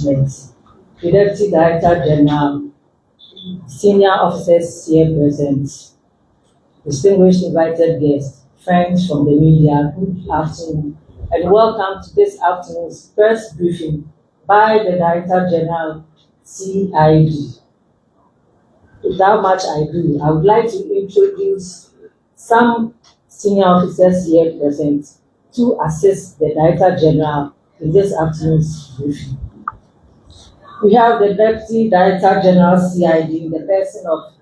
The Deputy Director General, senior officers here present, distinguished invited guests, friends from the media, good afternoon, and welcome to this afternoon's first briefing by the Director General, CID. Without much ado, I would like to introduce some senior officers here present to assist the Director General in this afternoon's briefing. We have the Deputy Director General, CID, in the person of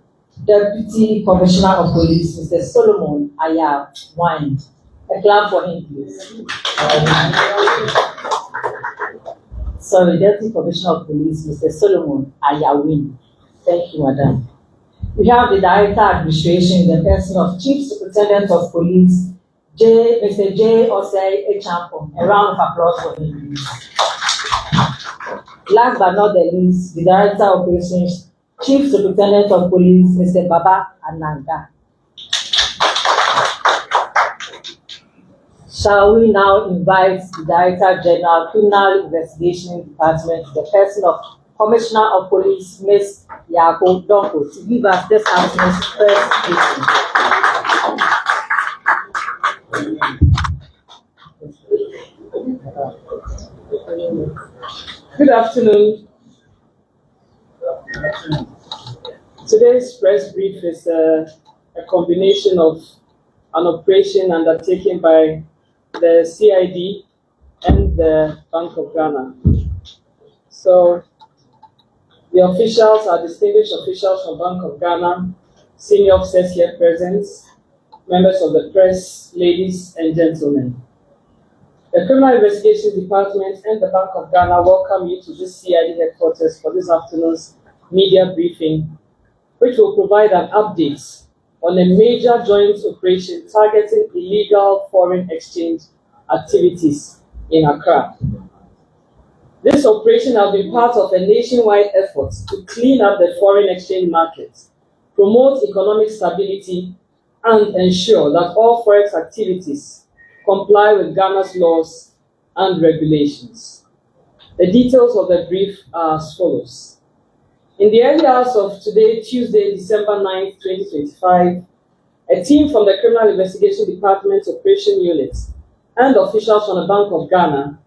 Deputy Commissioner of Police, Mr. Solomon Ayawin. A clap for him, please. Sorry, Deputy Commissioner of Police, Mr. Solomon Ayawin. Thank you, Madam. We have the Director Administration in the person of Chief Superintendent of Police, Mr. J. Osei Echampong. A round of applause for him, please. Last but not the least, the Director of Operations, Chief Superintendent of Police, Mr. Baba Ananga. Shall we now invite the Director General, Criminal Investigation Department, the person of Commissioner of Police, Ms. Yako Donko, to give us this afternoon's first briefing. Good afternoon. Today's press brief is a combination of an operation undertaken by the CID and the Bank of Ghana. So the officials are distinguished officials from Bank of Ghana, senior officers here present, members of the press, ladies and gentlemen. The Criminal Investigation Department and the Bank of Ghana welcome you to this CID headquarters for this afternoon's media briefing, which will provide an update on a major joint operation targeting illegal foreign exchange activities in Accra. This operation has been part of a nationwide effort to clean up the foreign exchange market, promote economic stability, and ensure that all forex activities comply with Ghana's laws and regulations. The details of the brief are as follows. In the early hours of today, Tuesday, December 9, 2025, a team from the Criminal Investigation Department Operation Unit and officials from the Bank of Ghana,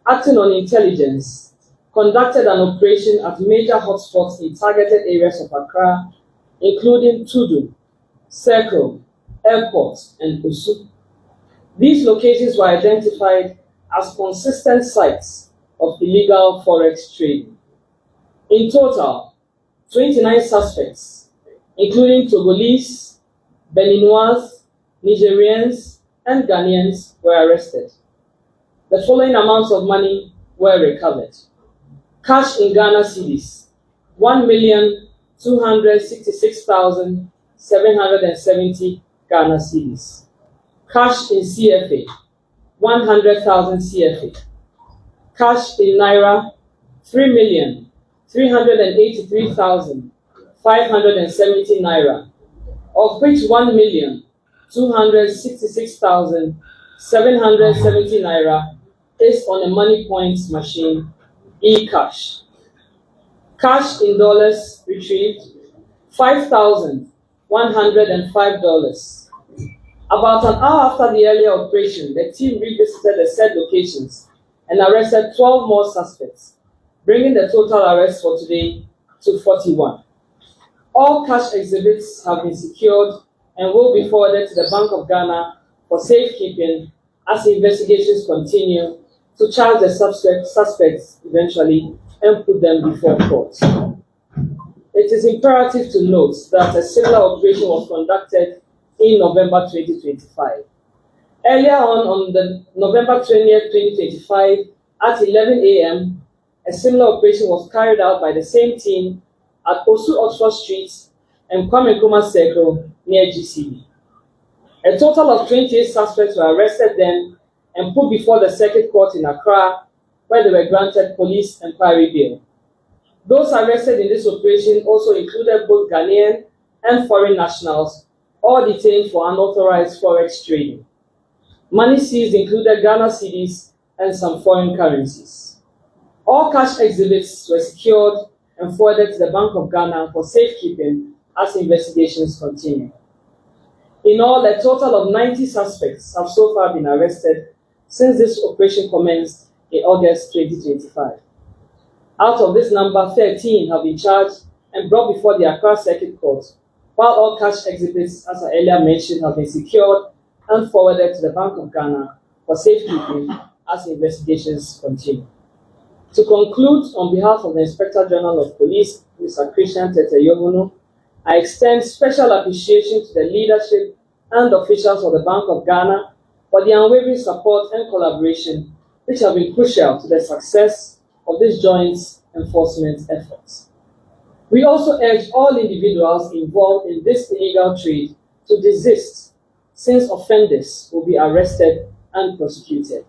acting on intelligence, conducted an operation at major hotspots in targeted areas of Accra, including Tudu, Circle, Airport, and Usu. These locations were identified as consistent sites of illegal forex trading. In total, 29 suspects, including Togolese, Beninois, Nigerians, and Ghanaians, were arrested. The following amounts of money were recovered. Cash in Ghana cedis, 1,266,770 Ghana cedis. Cash in CFA, 100,000 CFA. Cash in Naira, 3,383,570 Naira, of which 1,266,770 Naira is on a money points machine, e-cash. Cash in dollars retrieved, $5,105. About an hour after the earlier operation, the team revisited the said locations and arrested 12 more suspects, bringing the total arrests for today to 41. All cash exhibits have been secured and will be forwarded to the Bank of Ghana for safekeeping as investigations continue to charge the suspects eventually and put them before court. It is imperative to note that a similar operation was conducted in November 2025. Earlier on the November 20th, 2025, at 11 a.m., a similar operation was carried out by the same team at Osu Oxford Street and Kwame Nkrumah Circle near GCB. A total of 28 suspects were arrested then and put before the Circuit Court in Accra, where they were granted police inquiry bail. Those arrested in this operation also included both Ghanaian and foreign nationals, all detained for unauthorized forex trading. Money seized included Ghana cedis and some foreign currencies. All cash exhibits were secured and forwarded to the Bank of Ghana for safekeeping as investigations continue. In all, a total of 90 suspects have so far been arrested since this operation commenced in August 2025. Out of this number, 13 have been charged and brought before the Accra Circuit Court, while all cash exhibits, as I earlier mentioned, have been secured and forwarded to the Bank of Ghana for safekeeping as investigations continue. To conclude, on behalf of the Inspector General of Police, Mr. Christian Tete-Yohunu, I extend special appreciation to the leadership and officials of the Bank of Ghana for the unwavering support and collaboration which have been crucial to the success of this joint enforcement efforts. We also urge all individuals involved in this illegal trade to desist, since offenders will be arrested and prosecuted.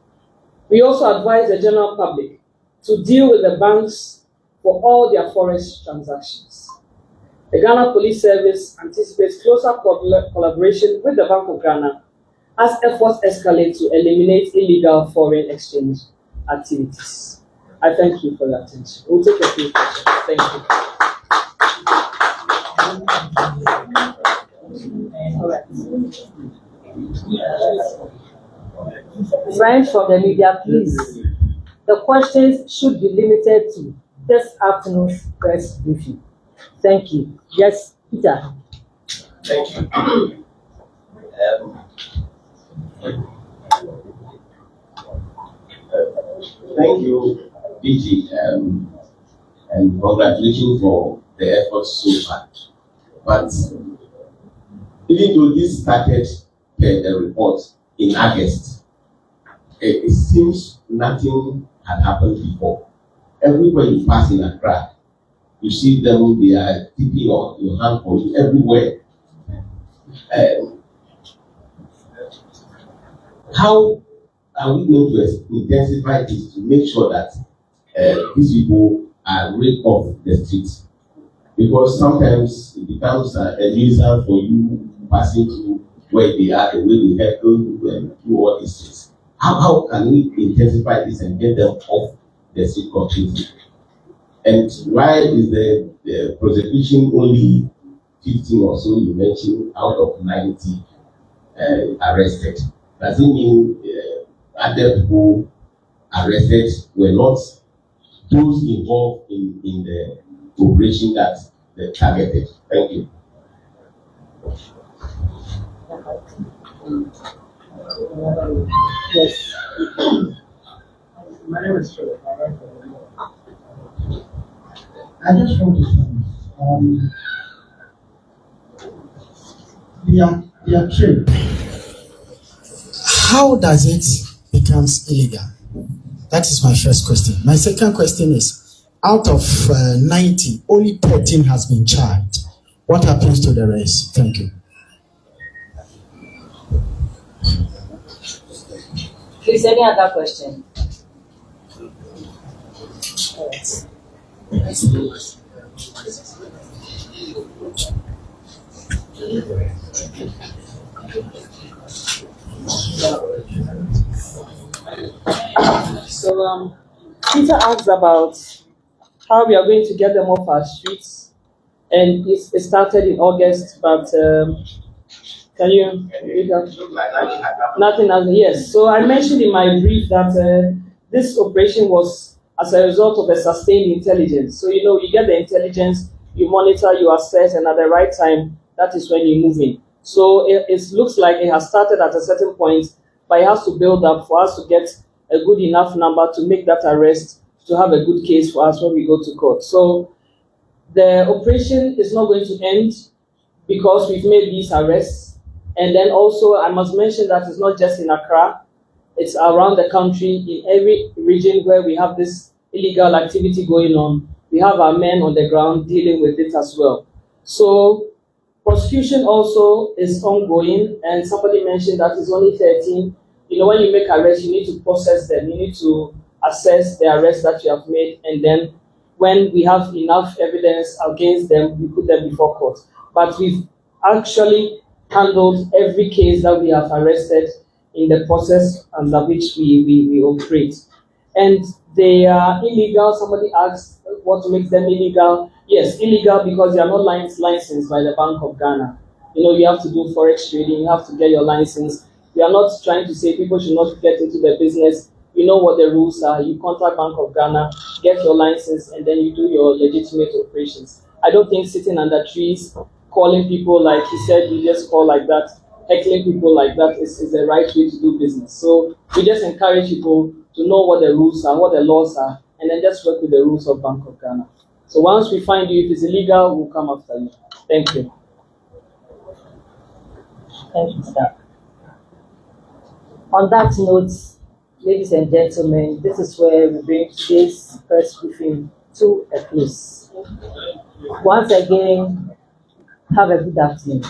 We also advise the general public to deal with the banks for all their forex transactions. The Ghana Police Service anticipates closer collaboration with the Bank of Ghana as efforts escalate to eliminate illegal foreign exchange activities. I thank you for your attention. We'll take a few questions. Thank you. All right. Friends from the media, please. The questions should be limited to this afternoon's press briefing. Thank you. Yes, Peter. Thank you. Thank you, DG, and congratulations for the efforts so far. But even though this started a report in August, it seems nothing had happened before. Everywhere you pass in Accra, you see them, they are tipping your hand for you everywhere. How are we going to intensify this to make sure that these people are rid of the streets? Because sometimes it becomes a nuisance for you passing through where they are, the way they heckle you and do all these things. How can we intensify this and get them off the street completely? And why is the prosecution only 15 or so you mentioned out of 90 arrested? Does it mean other people arrested were not those involved in the operation that they targeted? Thank you. Yes. My name is Philip. I just want to say, their trade. How does it become illegal? That is my first question. My second question is, out of 90, only 13 has been charged. What happens to the rest? Thank you. Please, any other question? So, Peter asked about how we are going to get them off our streets, and it started in August, but can you read that? Nothing else. Yes. So I mentioned in my brief that this operation was as a result of a sustained intelligence. So you get the intelligence, you monitor, you assess, and at the right time, that is when you move in. So it looks like it has started at a certain point, but it has to build up for us to get a good enough number to make that arrest, to have a good case for us when we go to court. So the operation is not going to end because we've made these arrests. And then also, I must mention that it's not just in Accra, it's around the country, in every region where we have this illegal activity going on. We have our men on the ground dealing with it as well. So prosecution also is ongoing, and somebody mentioned that it's only 13. When you make arrests, you need to process them. You need to assess the arrest that you have made, and then when we have enough evidence against them, we put them before court. But we've actually handled every case that we have arrested in the process under which we operate. and they are illegal. Somebody asked what makes them illegal. Yes, illegal because they are not licensed by the Bank of Ghana. You know, you have to do forex trading, you have to get your license. We are not trying to say people should not get into the business. You know what the rules are. You contact Bank of Ghana, get your license, and then you do your legitimate operations. I don't think sitting under trees, calling people like he said, you just call like that, heckling people like that is the right way to do business. So we just encourage people to know what the rules are, what the laws are, and then just work with the rules of Bank of Ghana. So once we find you, if it's illegal, we'll come after you. Thank you. Thank you, sir. On that note, ladies and gentlemen, this is where we bring today's press briefing to a close. Once again, have a good afternoon.